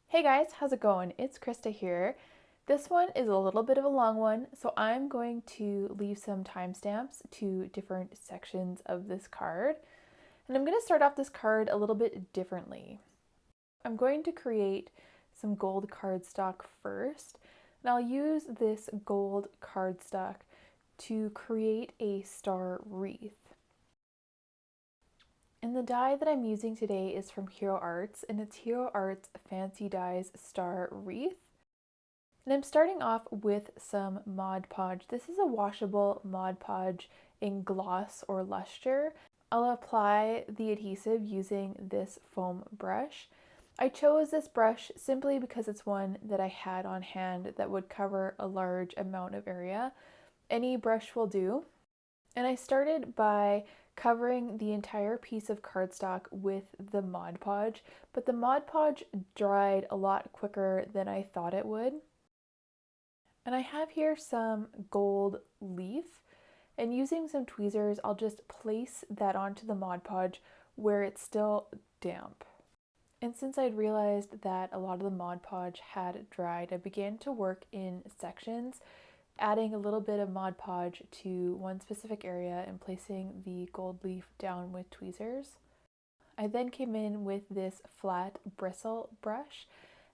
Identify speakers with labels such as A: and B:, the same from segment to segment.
A: Hey guys, how's it going? It's Krista here. This one is a little bit of a long one, so I'm going to leave some timestamps to different sections of this card. And I'm going to start off this card a little bit differently. I'm going to create some gold cardstock first, and I'll use this gold cardstock to create a star wreath. And the die that I'm using today is from Hero Arts, and it's Hero Arts Fancy Dies Star Wreath. And I'm starting off with some Mod Podge. This is a washable Mod Podge in gloss or luster. I'll apply the adhesive using this foam brush. I chose this brush simply because it's one that I had on hand that would cover a large amount of area. Any brush will do. And I started by covering the entire piece of cardstock with the Mod Podge, but the Mod Podge dried a lot quicker than I thought it would. And I have here some gold leaf, and using some tweezers, I'll just place that onto the Mod Podge where it's still damp. And since I'd realized that a lot of the Mod Podge had dried, I began to work in sections, adding a little bit of Mod Podge to one specific area and placing the gold leaf down with tweezers. I then came in with this flat bristle brush,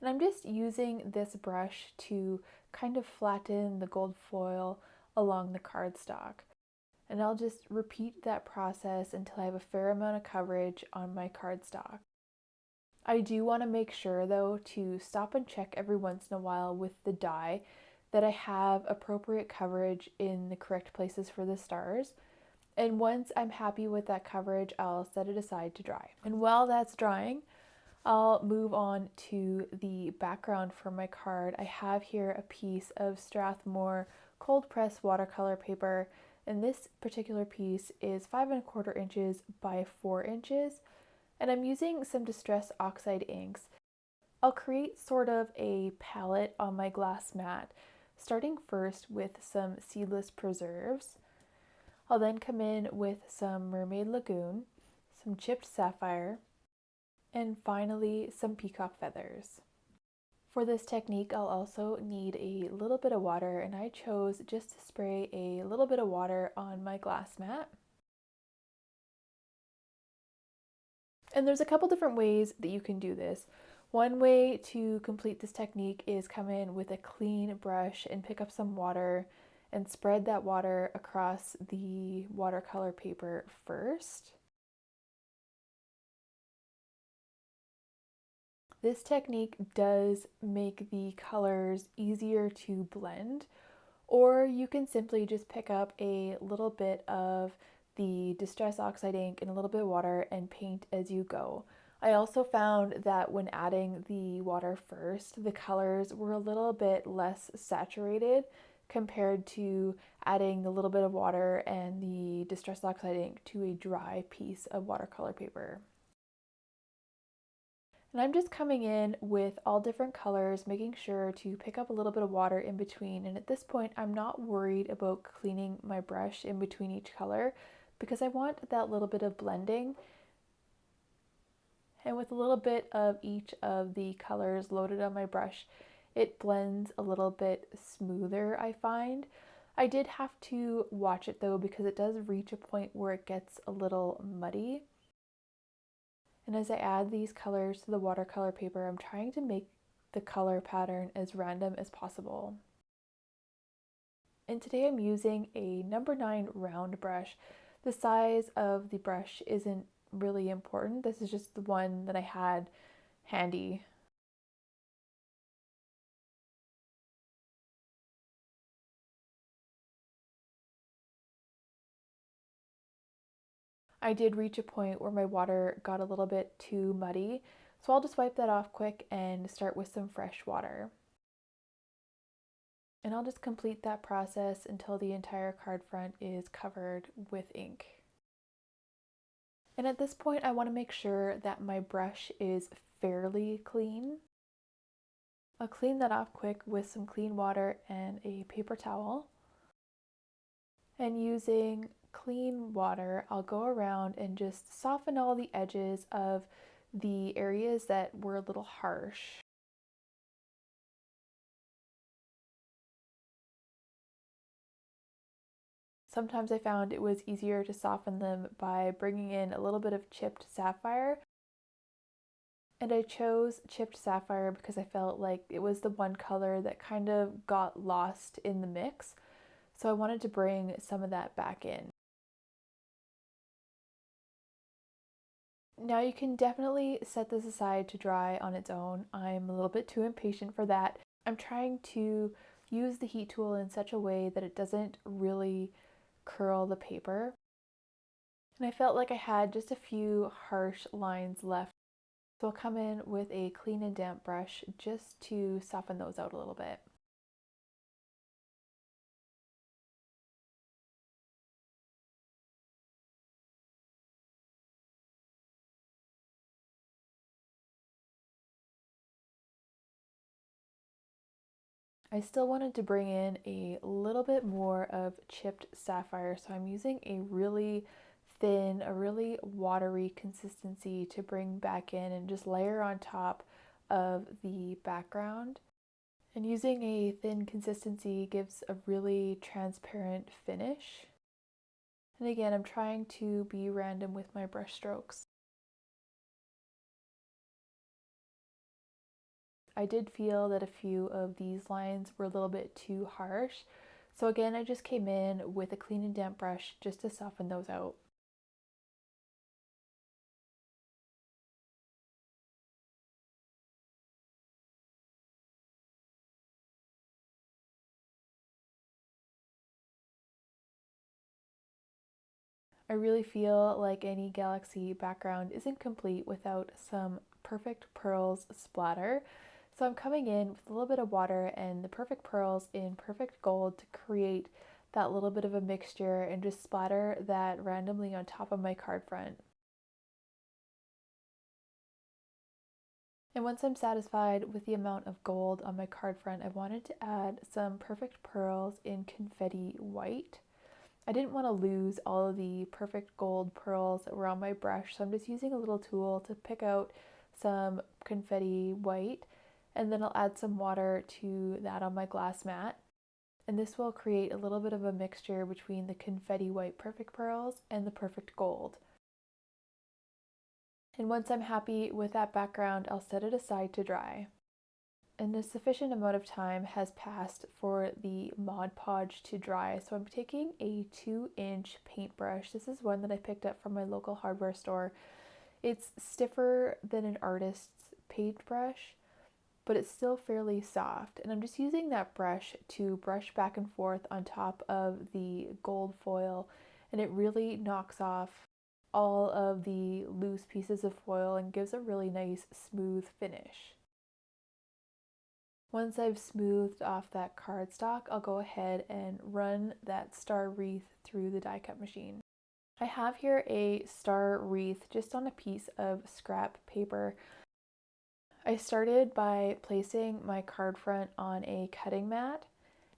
A: and I'm just using this brush to kind of flatten the gold foil along the cardstock. And I'll just repeat that process until I have a fair amount of coverage on my cardstock. I do want to make sure though to stop and check every once in a while with the die that I have appropriate coverage in the correct places for the stars. And once I'm happy with that coverage, I'll set it aside to dry. And while that's drying, I'll move on to the background for my card. I have here a piece of Strathmore cold press watercolor paper, and this particular piece is 5¼ inches by 4 inches, and I'm using some Distress Oxide inks. I'll create sort of a palette on my glass mat, starting first with some seedless preserves. I'll then come in with some Mermaid Lagoon, some chipped sapphire, and finally some peacock feathers. For this technique, I'll also need a little bit of water, and I chose just to spray a little bit of water on my glass mat. And there's a couple different ways that you can do this. One way to complete this technique is come in with a clean brush and pick up some water and spread that water across the watercolor paper first. This technique does make the colors easier to blend, or you can simply just pick up a little bit of the Distress Oxide ink and a little bit of water and paint as you go. I also found that when adding the water first, the colors were a little bit less saturated compared to adding the little bit of water and the Distress Oxide ink to a dry piece of watercolor paper. And I'm just coming in with all different colors, making sure to pick up a little bit of water in between. And at this point, I'm not worried about cleaning my brush in between each color because I want that little bit of blending. And with a little bit of each of the colors loaded on my brush, it blends a little bit smoother, I find. I did have to watch it though because it does reach a point where it gets a little muddy. And as I add these colors to the watercolor paper, I'm trying to make the color pattern as random as possible. And today I'm using a number 9 round brush. The size of the brush isn't really important. This is just the one that I had handy. I did reach a point where my water got a little bit too muddy, so I'll just wipe that off quick and start with some fresh water. And I'll just complete that process until the entire card front is covered with ink. And at this point, I want to make sure that my brush is fairly clean. I'll clean that off quick with some clean water and a paper towel. And using clean water, I'll go around and just soften all the edges of the areas that were a little harsh. Sometimes I found it was easier to soften them by bringing in a little bit of chipped sapphire. And I chose chipped sapphire because I felt like it was the one color that kind of got lost in the mix. So I wanted to bring some of that back in. Now you can definitely set this aside to dry on its own. I'm a little bit too impatient for that. I'm trying to use the heat tool in such a way that it doesn't really curl the paper. And I felt like I had just a few harsh lines left. So I'll come in with a clean and damp brush just to soften those out a little bit. I still wanted to bring in a little bit more of chipped sapphire, so I'm using a really thin, a really watery consistency to bring back in and just layer on top of the background. And using a thin consistency gives a really transparent finish. And again, I'm trying to be random with my brush strokes. I did feel that a few of these lines were a little bit too harsh. So again, I just came in with a clean and damp brush just to soften those out. I really feel like any galaxy background isn't complete without some perfect pearls splatter. So I'm coming in with a little bit of water and the perfect pearls in perfect gold to create that little bit of a mixture and just splatter that randomly on top of my card front. And once I'm satisfied with the amount of gold on my card front, I wanted to add some perfect pearls in confetti white. I didn't want to lose all of the perfect gold pearls that were on my brush, so I'm just using a little tool to pick out some confetti white, and then I'll add some water to that on my glass mat. And this will create a little bit of a mixture between the confetti white perfect pearls and the perfect gold. And once I'm happy with that background, I'll set it aside to dry. And a sufficient amount of time has passed for the Mod Podge to dry. So I'm taking a 2-inch paintbrush. This is one that I picked up from my local hardware store. It's stiffer than an artist's paintbrush, but it's still fairly soft. And I'm just using that brush to brush back and forth on top of the gold foil, and it really knocks off all of the loose pieces of foil and gives a really nice smooth finish. Once I've smoothed off that cardstock, I'll go ahead and run that star wreath through the die cut machine. I have here a star wreath just on a piece of scrap paper. I started by placing my card front on a cutting mat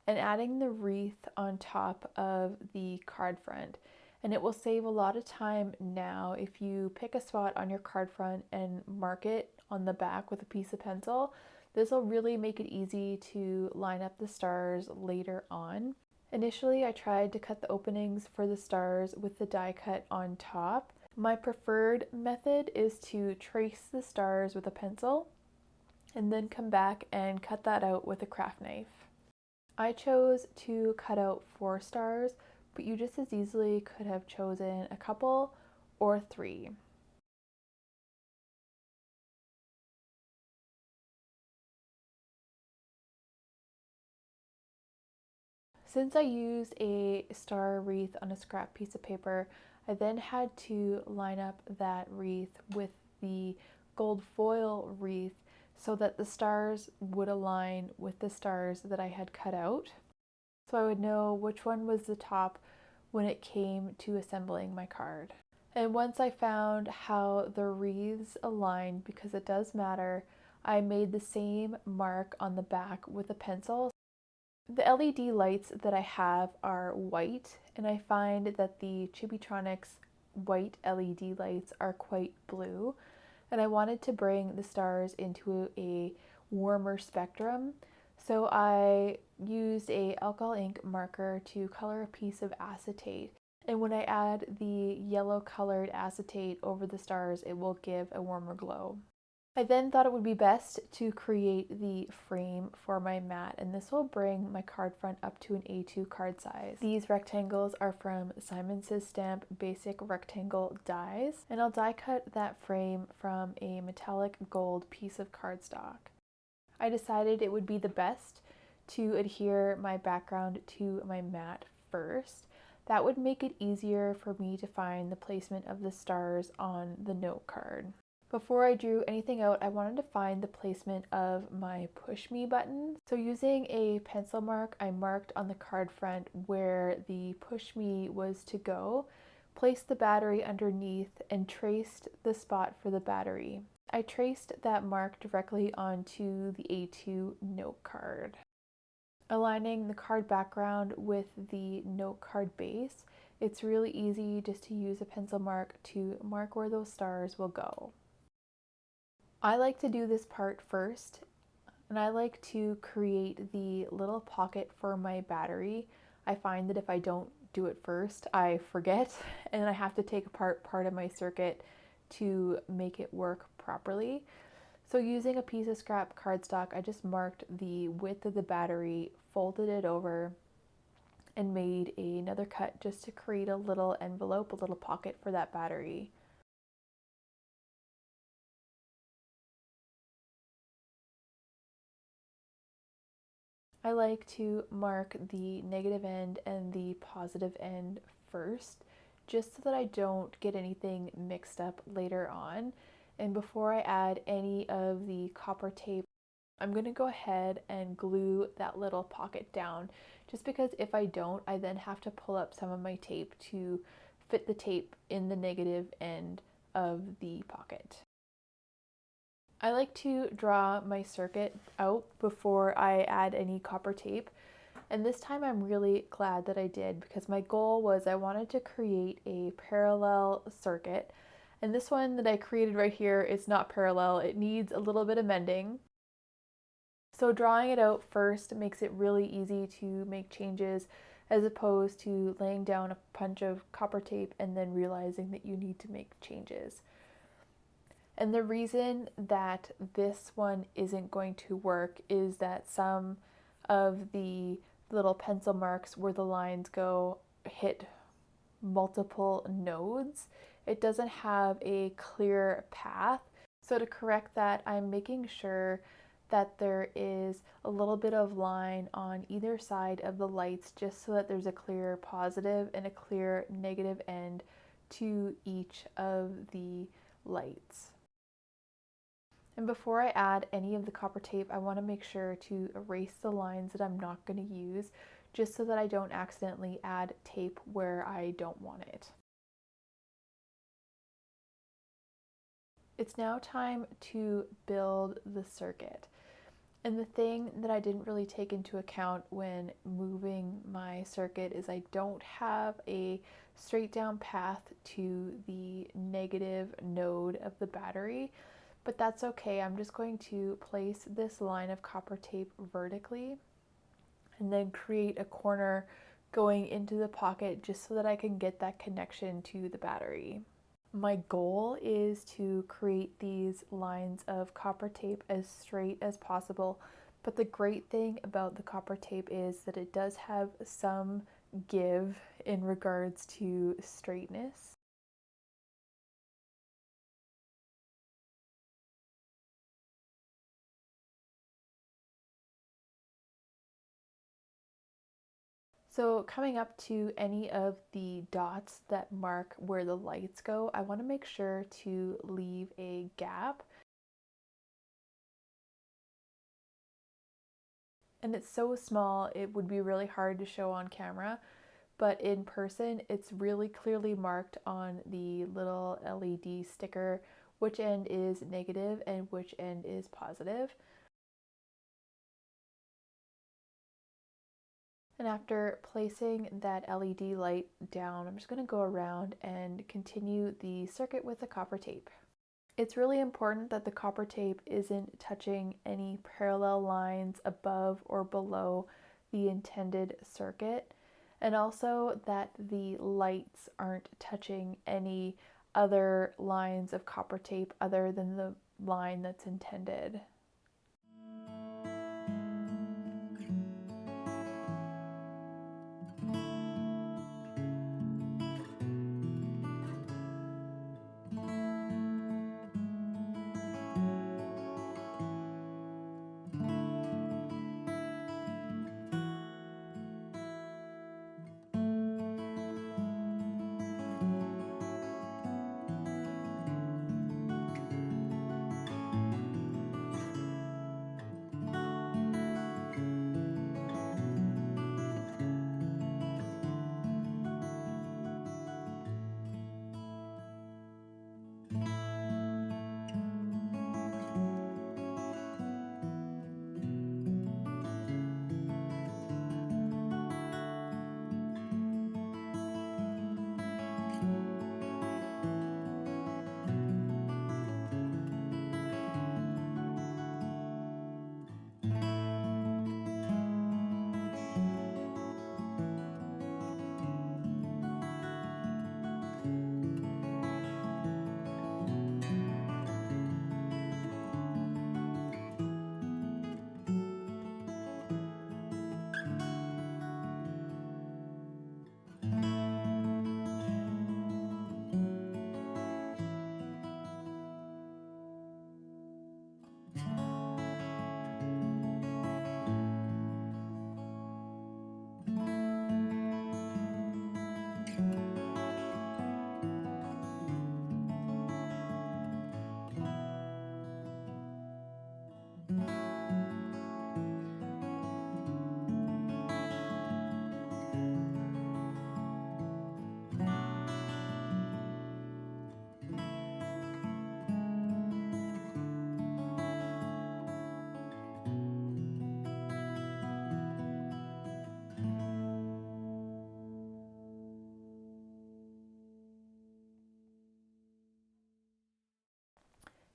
A: and adding the wreath on top of the card front. And it will save a lot of time now if you pick a spot on your card front and mark it on the back with a piece of pencil. This will really make it easy to line up the stars later on. Initially, I tried to cut the openings for the stars with the die cut on top. My preferred method is to trace the stars with a pencil and then come back and cut that out with a craft knife. I chose to cut out 4 stars, but you just as easily could have chosen a couple or 3. Since I used a star wreath on a scrap piece of paper, I then had to line up that wreath with the gold foil wreath so that the stars would align with the stars that I had cut out. So I would know which one was the top when it came to assembling my card. And once I found how the wreaths aligned, because it does matter, I made the same mark on the back with a pencil. The LED lights that I have are white, and I find that the Chibitronics white LED lights are quite blue, and I wanted to bring the stars into a warmer spectrum. So I used a alcohol ink marker to color a piece of acetate. And when I add the yellow colored acetate over the stars, it will give a warmer glow. I then thought it would be best to create the frame for my mat, and this will bring my card front up to an A2 card size. These rectangles are from Simon Says Stamp Basic Rectangle Dies, and I'll die cut that frame from a metallic gold piece of cardstock. I decided it would be the best to adhere my background to my mat first. That would make it easier for me to find the placement of the stars on the note card. Before I drew anything out, I wanted to find the placement of my push me button. So using a pencil mark, I marked on the card front where the push me was to go, placed the battery underneath, and traced the spot for the battery. I traced that mark directly onto the A2 note card. Aligning the card background with the note card base, it's really easy just to use a pencil mark to mark where those stars will go. I like to do this part first, and I like to create the little pocket for my battery. I find that if I don't do it first, I forget, and I have to take apart part of my circuit to make it work properly. So using a piece of scrap cardstock, I just marked the width of the battery, folded it over, and made another cut just to create a little envelope, a little pocket for that battery. I like to mark the negative end and the positive end first, just so that I don't get anything mixed up later on. And before I add any of the copper tape, I'm going to go ahead and glue that little pocket down, just because if I don't, I then have to pull up some of my tape to fit the tape in the negative end of the pocket. I like to draw my circuit out before I add any copper tape, and this time I'm really glad that I did, because my goal was I wanted to create a parallel circuit, and this one that I created right here is not parallel. It needs a little bit of mending. So drawing it out first makes it really easy to make changes, as opposed to laying down a bunch of copper tape and then realizing that you need to make changes. And the reason that this one isn't going to work is that some of the little pencil marks where the lines go hit multiple nodes. It doesn't have a clear path. So to correct that, I'm making sure that there is a little bit of line on either side of the lights, just so that there's a clear positive and a clear negative end to each of the lights. And before I add any of the copper tape, I want to make sure to erase the lines that I'm not going to use, just so that I don't accidentally add tape where I don't want it. It's now time to build the circuit. And the thing that I didn't really take into account when moving my circuit is I don't have a straight down path to the negative node of the battery. But that's okay. I'm just going to place this line of copper tape vertically and then create a corner going into the pocket, just so that I can get that connection to the battery. My goal is to create these lines of copper tape as straight as possible, but the great thing about the copper tape is that it does have some give in regards to straightness. So coming up to any of the dots that mark where the lights go, I want to make sure to leave a gap. And it's so small, it would be really hard to show on camera, but in person, it's really clearly marked on the little LED sticker which end is negative and which end is positive. And after placing that LED light down, I'm just going to go around and continue the circuit with the copper tape. It's really important that the copper tape isn't touching any parallel lines above or below the intended circuit, and also that the lights aren't touching any other lines of copper tape other than the line that's intended.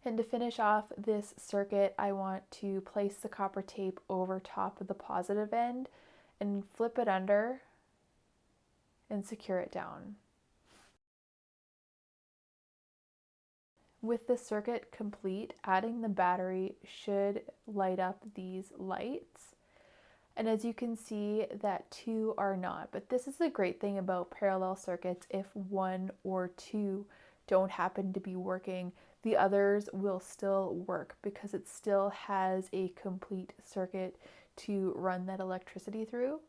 A: And to finish off this circuit, I want to place the copper tape over top of the positive end and flip it under and secure it down. With the circuit complete, adding the battery should light up these lights. And as you can see, that two are not. But this is the great thing about parallel circuits. If one or two don't happen to be working, the others will still work because it still has a complete circuit to run that electricity through.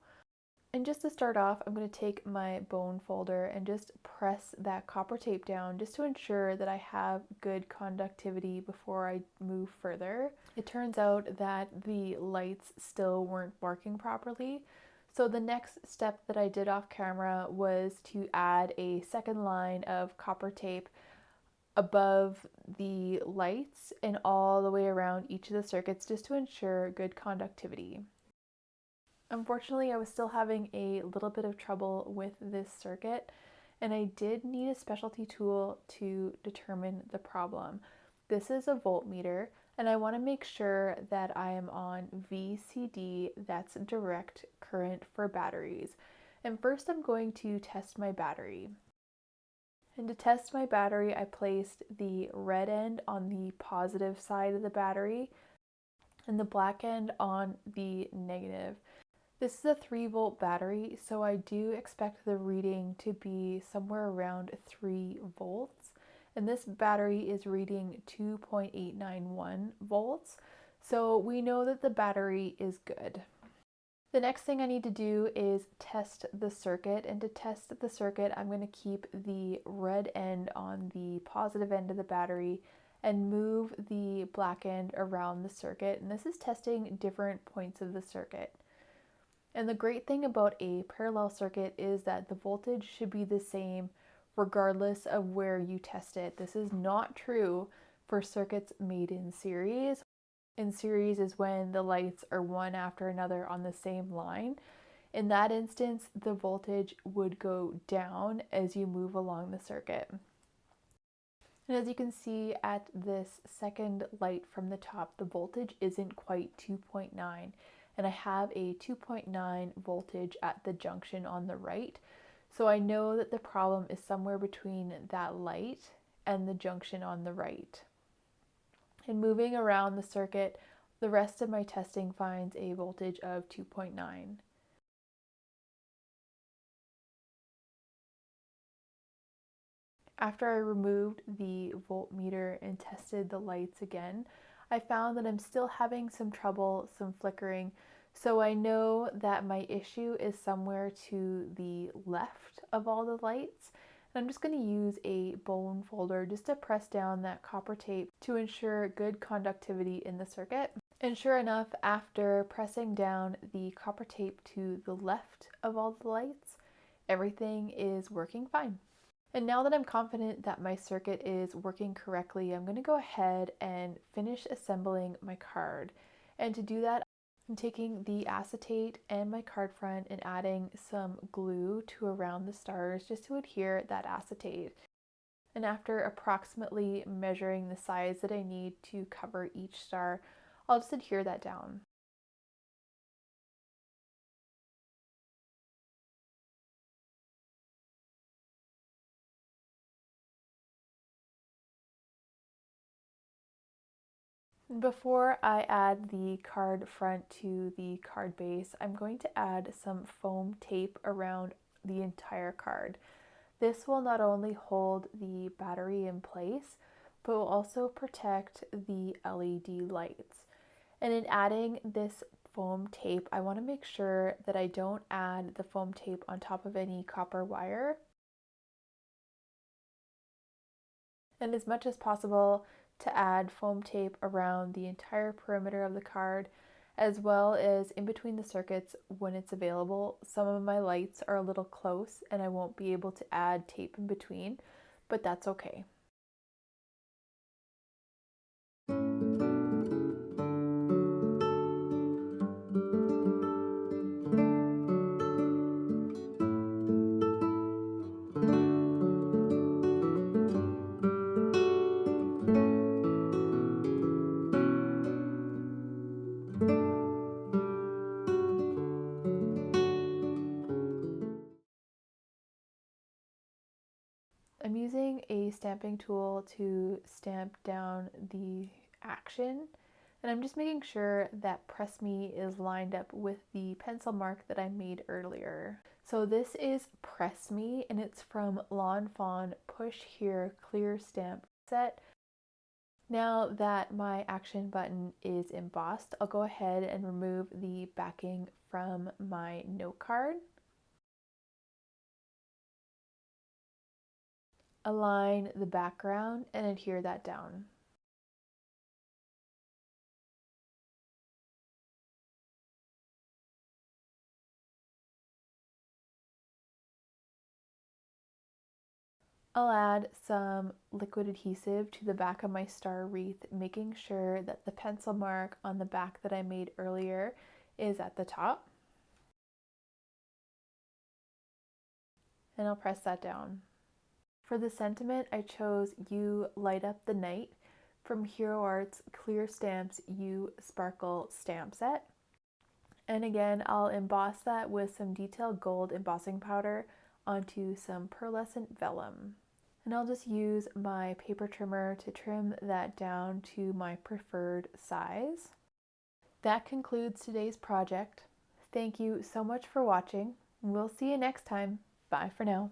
A: And just to start off, I'm going to take my bone folder and just press that copper tape down just to ensure that I have good conductivity before I move further. It turns out that the lights still weren't working properly. So the next step that I did off camera was to add a second line of copper tape above the lights and all the way around each of the circuits just to ensure good conductivity. Unfortunately, I was still having a little bit of trouble with this circuit, and I did need a specialty tool to determine the problem. This is a voltmeter, and I want to make sure that I am on VCD, that's direct current for batteries. And first I'm going to test my battery. And to test my battery, I placed the red end on the positive side of the battery and the black end on the negative. This is a 3-volt battery, so I do expect the reading to be somewhere around 3 volts. And this battery is reading 2.891 volts, so we know that the battery is good. The next thing I need to do is test the circuit, and to test the circuit, I'm going to keep the red end on the positive end of the battery and move the black end around the circuit, and this is testing different points of the circuit. And the great thing about a parallel circuit is that the voltage should be the same regardless of where you test it. This is not true for circuits made in series. In series is when the lights are one after another on the same line. In that instance, the voltage would go down as you move along the circuit. And as you can see at this second light from the top, the voltage isn't quite 2.9, and I have a 2.9 voltage at the junction on the right. So I know that the problem is somewhere between that light and the junction on the right. And moving around the circuit, the rest of my testing finds a voltage of 2.9. After I removed the voltmeter and tested the lights again, I found that I'm still having some trouble, some flickering. So I know that my issue is somewhere to the left of all the lights. And I'm just going to use a bone folder just to press down that copper tape to ensure good conductivity in the circuit. And sure enough, after pressing down the copper tape to the left of all the lights, everything is working fine. And now that I'm confident that my circuit is working correctly, I'm going to go ahead and finish assembling my card. And to do that, I'm taking the acetate and my card front and adding some glue to around the stars just to adhere that acetate. And after approximately measuring the size that I need to cover each star, I'll just adhere that down. Before I add the card front to the card base, I'm going to add some foam tape around the entire card. This will not only hold the battery in place, but will also protect the LED lights. And in adding this foam tape, I want to make sure that I don't add the foam tape on top of any copper wire. And as much as possible, to add foam tape around the entire perimeter of the card, as well as in between the circuits when it's available. Some of my lights are a little close and I won't be able to add tape in between, but that's okay. I'm using a stamping tool to stamp down the action, and I'm just making sure that Press Me is lined up with the pencil mark that I made earlier. So this is Press Me, and it's from Lawn Fawn Push Here Clear Stamp Set. Now that my action button is embossed, I'll go ahead and remove the backing from my note card. Align the background and adhere that down. I'll add some liquid adhesive to the back of my star wreath, making sure that the pencil mark on the back that I made earlier is at the top. And I'll press that down. For the sentiment, I chose You Light Up the Night from Hero Art's Clear Stamps You Sparkle stamp set. And again, I'll emboss that with some detailed gold embossing powder onto some pearlescent vellum. And I'll just use my paper trimmer to trim that down to my preferred size. That concludes today's project. Thank you so much for watching. We'll see you next time. Bye for now.